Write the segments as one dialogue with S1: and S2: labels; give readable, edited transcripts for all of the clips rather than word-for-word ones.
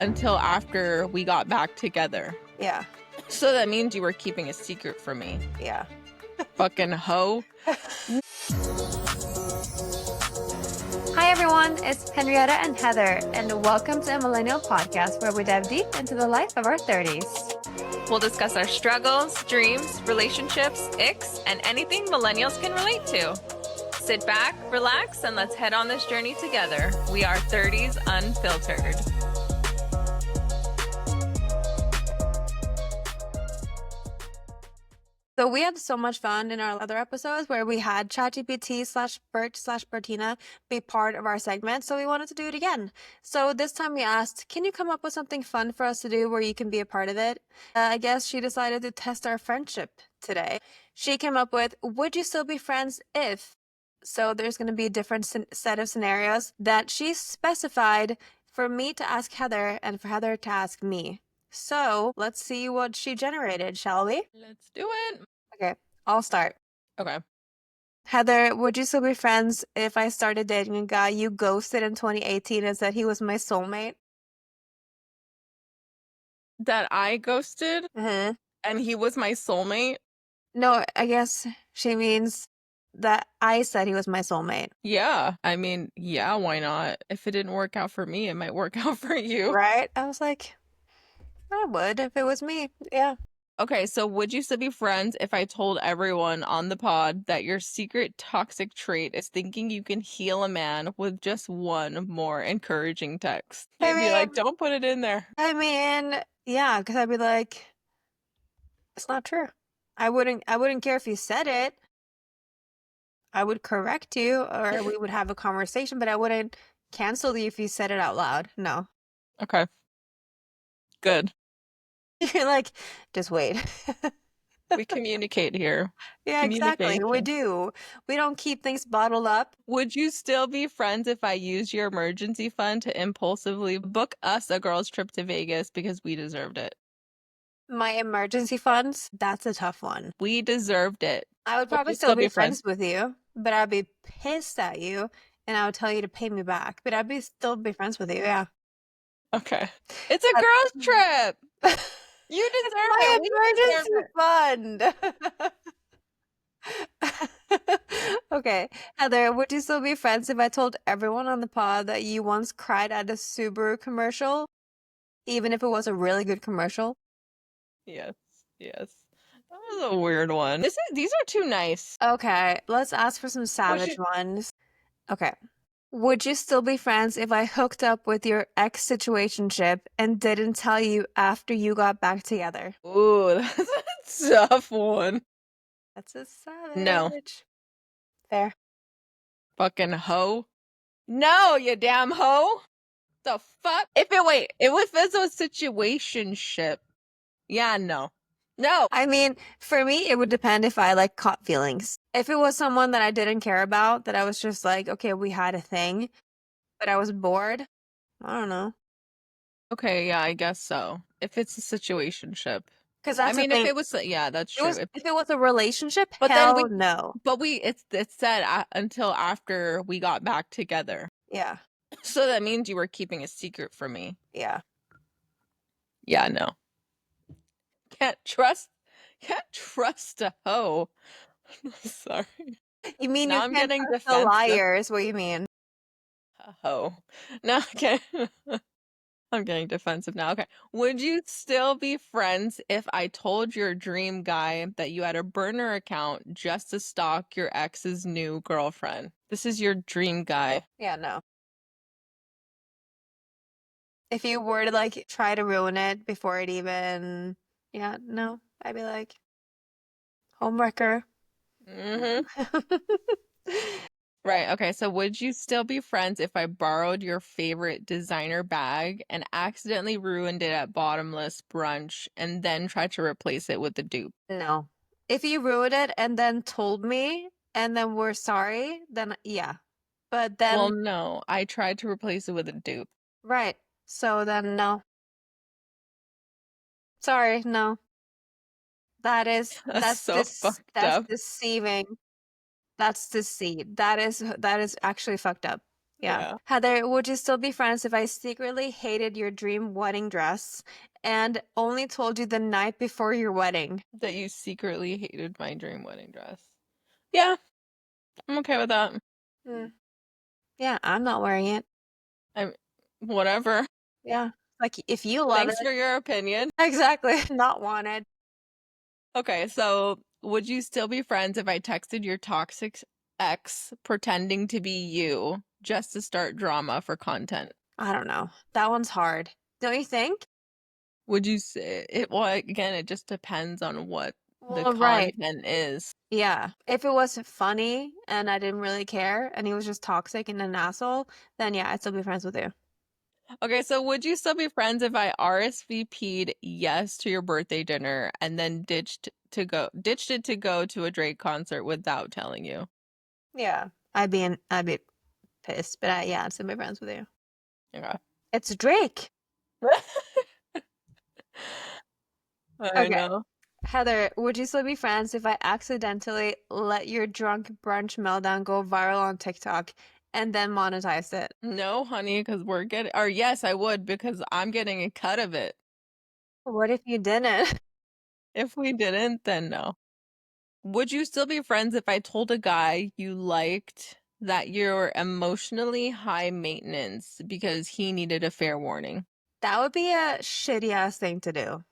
S1: until after we got back together.
S2: Yeah.
S1: So that means you were keeping a secret from me.
S2: Yeah.
S1: Fucking hoe.
S2: Hi everyone, it's Henriette and Heather, and welcome to a Millennial podcast where we dive deep into the life of our 30s.
S1: We'll discuss our struggles, dreams, relationships, icks, and anything millennials can relate to. Sit back, relax, and let's head on this journey together. We are 30s Unfiltered.
S2: So we had so much fun in our other episodes where we had ChatGPT/Bert/Bertina be part of our segment, so we wanted to do it again. So this time we asked, can you come up with something fun for us to do where you can be a part of it? I guess she decided to test our friendship today. She came up with, would you still be friends if? So there's going to be a different set of scenarios that she specified for me to ask Heather and for Heather to ask me. So let's see what she generated, shall we?
S1: Let's do it.
S2: Okay, I'll start.
S1: Okay.
S2: Heather, would you still be friends if I started dating a guy you ghosted in 2018 and said he was my soulmate?
S1: That I ghosted
S2: Mm-hmm.
S1: and he was my soulmate?
S2: No, I guess she means that I said he was my soulmate.
S1: Yeah. I mean, yeah, why not? If it didn't work out for me, it might work out for you.
S2: Right? I was like, I would if it was me. Yeah.
S1: Okay, so would you still be friends if I told everyone on the pod that your secret toxic trait is thinking you can heal a man with just one more encouraging text? You'd be like, don't put it in there.
S2: I mean, yeah, because I'd be like, it's not true. I wouldn't care if you said it. I would correct you or we would have a conversation, but I wouldn't cancel you if you said it out loud. No.
S1: Okay. Good.
S2: You're like, just wait.
S1: We communicate here.
S2: Yeah, exactly. We do. We don't keep things bottled up.
S1: Would you still be friends if I used your emergency fund to impulsively book us a girls' trip to Vegas because we deserved it?
S2: My emergency funds, that's a tough one.
S1: We deserved it.
S2: I would probably still be friends with you, but I'd be pissed at you and I would tell you to pay me back. But I'd still be friends with you, yeah.
S1: Okay. It's a girls' trip. You deserve it.
S2: My emergency fund. Okay. Heather, would you still be friends if I told everyone on the pod that you once cried at a Subaru commercial, even if it was a really good commercial?
S1: Yes. That was a weird one. These are too nice.
S2: Okay, let's ask for some savage ones. Okay. Would you still be friends if I hooked up with your ex-situationship and didn't tell you after you got back together?
S1: Ooh, that's a tough one.
S2: That's a savage.
S1: No.
S2: Fair.
S1: Fucking hoe. No, you damn hoe. The fuck? If it was a situationship. Yeah, no. No.
S2: I mean, for me, it would depend if I caught feelings. If it was someone that I didn't care about, that I was just like, okay, we had a thing, but I was bored. I don't know.
S1: Okay, yeah, I guess so. If it's a situationship.
S2: Because that's
S1: if it was, yeah, that's true.
S2: If it was a relationship,
S1: but
S2: hell
S1: then
S2: no.
S1: But it said until after we got back together.
S2: Yeah.
S1: So that means you were keeping a secret from me.
S2: Yeah.
S1: Yeah, no. Can't trust a hoe. Sorry.
S2: You mean
S1: now
S2: you can't trust the liars? What do you mean?
S1: A hoe. No, okay. I'm getting defensive now. Okay. Would you still be friends if I told your dream guy that you had a burner account just to stalk your ex's new girlfriend? This is your dream guy.
S2: Yeah, no. If you were to try to ruin it before it even, yeah, no, I'd be like, homewrecker.
S1: Mm-hmm. Right. Okay. So would you still be friends if I borrowed your favorite designer bag and accidentally ruined it at bottomless brunch and then tried to replace it with a dupe?
S2: No. If you ruined it and then told me and then we're sorry, then yeah. But then.
S1: Well, no. I tried to replace it with a dupe.
S2: Right. So then no. Sorry, no. That's
S1: so fucked up.
S2: Deceiving. That's deceit. That is actually fucked up. Yeah.
S1: Yeah.
S2: Heather, would you still be friends if I secretly hated your dream wedding dress and only told you the night before your wedding?
S1: That you secretly hated my dream wedding dress. Yeah, I'm okay with that.
S2: Hmm. Yeah, I'm not wearing it.
S1: I'm whatever.
S2: Yeah. Like if you love
S1: Thanks
S2: it.
S1: for your opinion.
S2: Exactly. Not wanted.
S1: Okay, so would you still be friends if I texted your toxic ex pretending to be you just to start drama for content?
S2: I don't know. That one's hard. Don't you think?
S1: Would you say it? Well, again, it just depends on what the
S2: Well, right.
S1: content is.
S2: Yeah. If it was funny and I didn't really care and he was just toxic and an asshole, then yeah, I'd still be friends with you.
S1: Okay, so would you still be friends if I RSVP'd yes to your birthday dinner and then ditched it to go to a Drake concert without telling you?
S2: Yeah. I'd be pissed, but yeah, I'd still be friends with you.
S1: Okay.
S2: It's Drake.
S1: I
S2: Okay.
S1: know.
S2: Heather, would you still be friends if I accidentally let your drunk brunch meltdown go viral on TikTok and then monetized it?
S1: No, honey, because we're getting, or yes, I would because I'm getting a cut of it.
S2: What if you didn't?
S1: If we didn't, then no. Would you still be friends if I told a guy you liked that you're emotionally high maintenance because he needed a fair warning?
S2: That would be a shitty ass thing to do.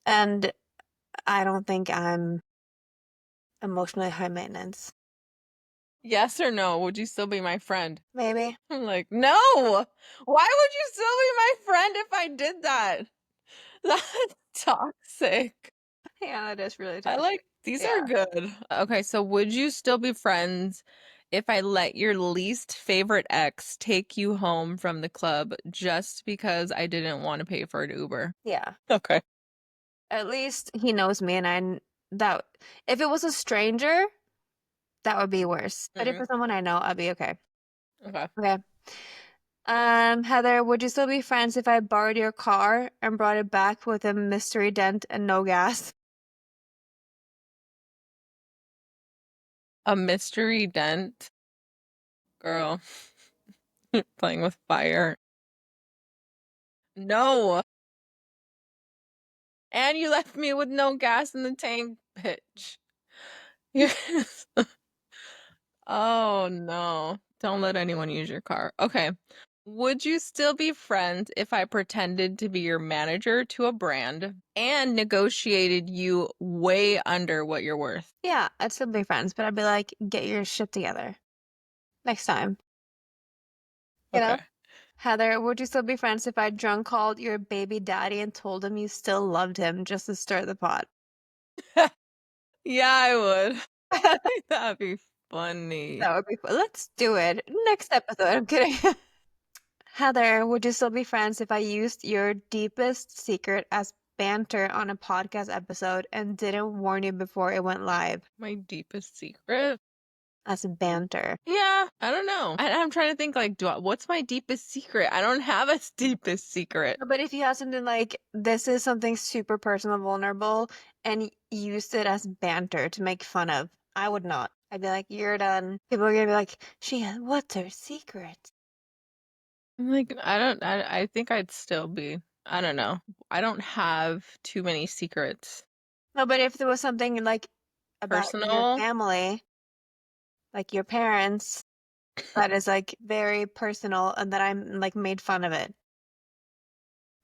S2: And I don't think I'm emotionally high maintenance.
S1: Yes or no? Would you still be my friend?
S2: Maybe.
S1: I'm like, no. Why would you still be my friend if I did that? That's toxic.
S2: Yeah, that is really
S1: I
S2: toxic.
S1: like these are
S2: Yeah.
S1: good. Okay, so would you still be friends if I let your least favorite ex take you home from the club just because I didn't want to pay for an Uber?
S2: Yeah.
S1: Okay.
S2: At least he knows me and that if it was a stranger, that would be worse. But if
S1: Mm,
S2: it's someone I know, I'd be okay.
S1: okay.
S2: Okay. Heather, would you still be friends if I borrowed your car and brought it back with a mystery dent and no gas?
S1: A mystery dent, girl, playing with fire. No. And you left me with no gas in the tank, bitch. Yes. Oh no. Don't let anyone use your car. Okay. Would you still be friends if I pretended to be your manager to a brand and negotiated you way under what you're worth?
S2: Yeah, I'd still be friends, but I'd be like, get your shit together next time. You know?
S1: Okay.
S2: Heather, would you still be friends if I drunk called your baby daddy and told him you still loved him just to stir the pot?
S1: Yeah, I would. That'd be funny.
S2: That would be fun. Let's do it. Next episode. I'm kidding. Heather, would you still be friends if I used your deepest secret as banter on a podcast episode and didn't warn you before it went live?
S1: My deepest secret?
S2: As banter.
S1: Yeah, I don't know. I'm trying to think like, what's my deepest secret? I don't have a deepest secret.
S2: But if you had something like, this is something super personal, vulnerable, and used it as banter to make fun of, I would not. I'd be like, you're done. People are gonna be like, what's her secret?
S1: I'm like, I think I'd still be, I don't know. I don't have too many secrets.
S2: No, but if there was something like about your
S1: Personal?
S2: family, like your parents, that is like very personal and that I'm like made fun of it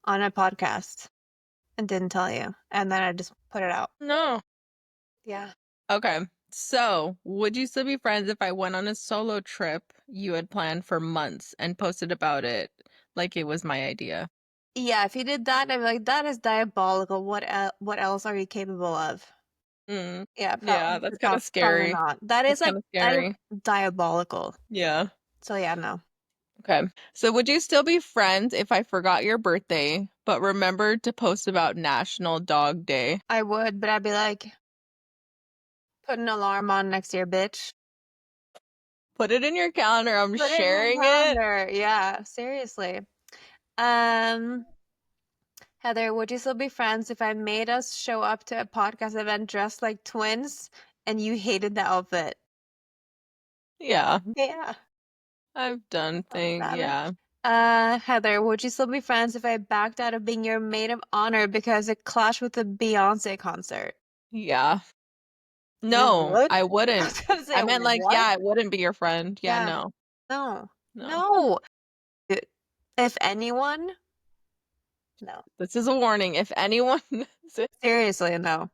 S2: on a podcast and didn't tell you. And then I just put it out.
S1: No.
S2: Yeah.
S1: Okay. So, would you still be friends if I went on a solo trip you had planned for months and posted about it like it was my idea?
S2: Yeah, if you did that, I'd be like, that is diabolical. What else are you capable of?
S1: Mm.
S2: Yeah,
S1: Yeah, that's kind of
S2: probably
S1: scary.
S2: not. That
S1: That's
S2: is like
S1: kind of
S2: that is
S1: scary.
S2: diabolical.
S1: Yeah.
S2: So yeah, no.
S1: Okay. So, would you still be friends if I forgot your birthday, but remembered to post about National Dog Day?
S2: I would, but I'd be like, put an alarm on next year, bitch.
S1: Put it in your calendar. I'm
S2: Put it in your
S1: sharing it.
S2: calendar. Yeah, seriously. Um, Heather, would you still be friends if I made us show up to a podcast event dressed like twins and you hated the outfit?
S1: Yeah.
S2: Yeah.
S1: I've done things,
S2: Valid.
S1: yeah.
S2: Heather, would you still be friends if I backed out of being your maid of honor because it clashed with the Beyonce concert?
S1: Yeah.
S2: You
S1: No,
S2: would?
S1: I
S2: I
S1: wouldn't.
S2: was gonna say,
S1: I meant like, yeah,
S2: what?
S1: I wouldn't be your friend. Yeah,
S2: Yeah.
S1: no,
S2: No.
S1: no.
S2: No. If anyone, no.
S1: This is a warning. If anyone,
S2: Seriously, no.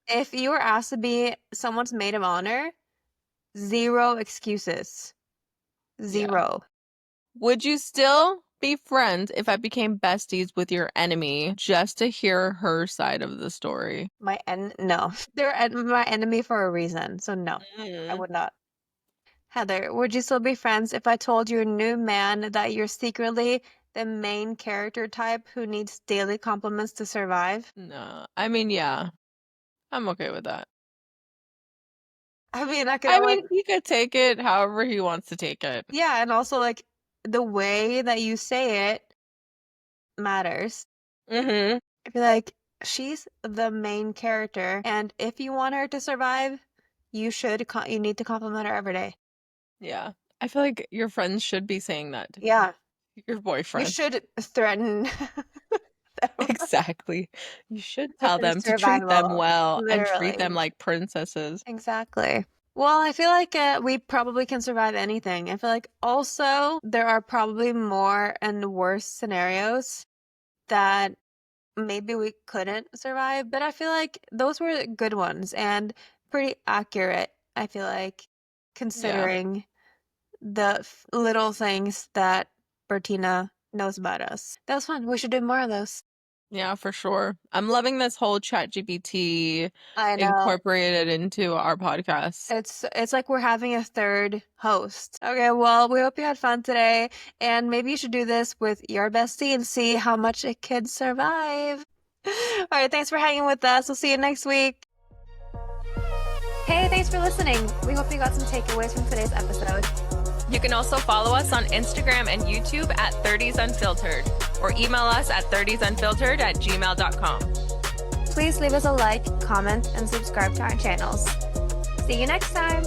S2: If you were asked to be someone's maid of honor, zero excuses.
S1: yeah.
S2: Zero.
S1: Would you still be friends if I became besties with your enemy just to hear her side of the story?
S2: No. My enemy for a reason, so no, I
S1: Mm,
S2: would not. Heather, would you still be friends if I told your new man that you're secretly the main character type who needs daily compliments to survive?
S1: no, I mean, yeah, I'm okay with that.
S2: I mean, I could
S1: I
S2: like,
S1: mean, he could take it however he wants to take it.
S2: yeah, and also like the way that you say it matters.
S1: Mm-hmm.
S2: I feel like she's the main character, and if you want her to survive, you need to compliment her every day.
S1: Yeah. I feel like your friends should be saying that to
S2: Yeah,
S1: your
S2: you
S1: boyfriend.
S2: should threaten them
S1: Exactly. You should
S2: with
S1: tell
S2: their
S1: them to treat them
S2: survival.
S1: well and treat them
S2: Literally.
S1: like princesses.
S2: Exactly. Well, I feel like we probably can survive anything. I feel like also there are probably more and worse scenarios that maybe we couldn't survive, but I feel like those were good ones and pretty accurate, I feel like,
S1: Yeah.
S2: considering the little things that Bertina knows about us. That was fun. We should do more of those.
S1: Yeah, for sure. I'm loving this whole ChatGPT
S2: I know.
S1: incorporated into our podcast.
S2: It's like we're having a third host. Okay, well, we hope you had fun today, and maybe you should do this with your bestie and see how much it could survive. All right, thanks for hanging with us. We'll see you next week. Hey, thanks for listening. We hope you got some takeaways from today's episode.
S1: You can also follow us on Instagram and YouTube at 30s Unfiltered or email us at 30sunfiltered@gmail.com.
S2: Please leave us a like, comment, and subscribe to our channels. See you next time.